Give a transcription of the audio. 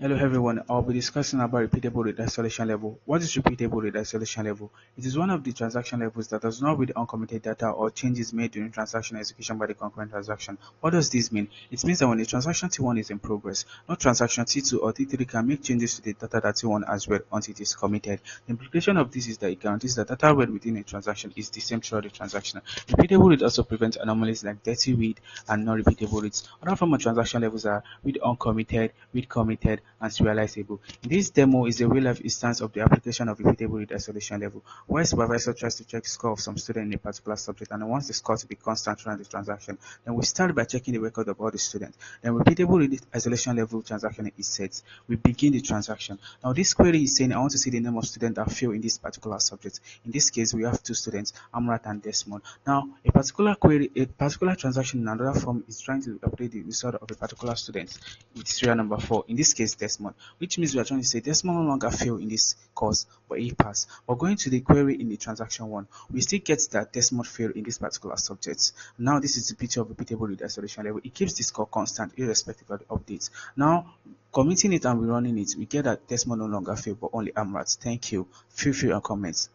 Hello everyone, I'll be discussing about repeatable data isolation level. What is repeatable data isolation level? It is one of the transaction levels that does not read uncommitted data or changes made during transaction execution by the concurrent transaction. What does this mean? It means that when the transaction T1 is in progress, no transaction T2 or T3 can make changes to the data that T1 has read until it is committed. The implication of this is that it guarantees that data read within a transaction is the same throughout the transaction. Repeatable read also prevents anomalies like dirty read and non-repeatable reads. Other form of transaction levels are read uncommitted, read committed, and serializable. In this demo is a real-life instance of the application of repeatable read isolation level, where a supervisor tries to check the score of some student in a particular subject and wants the score to be constant throughout the transaction. Then we start by checking the record of all the students. Then repeatable read isolation level transaction is set. We begin the transaction. Now this query is saying I want to see the name of student that failed in this particular subject. In this case, we have two students, Amrat and Desmond. Now a particular transaction in another form is trying to update the result of a particular student with serial number 4. In this case, Desmond, which means we are trying to say Desmond no longer failed in this course, but he passed. But going to the query in the transaction 1, we still get that Desmond failed in this particular subject. Now this is the picture of repeatable read isolation level. It keeps the score constant irrespective of the updates. Now committing it and rerunning it, we get that Desmond no longer failed, but only Amrat. Thank you. Feel free and comments.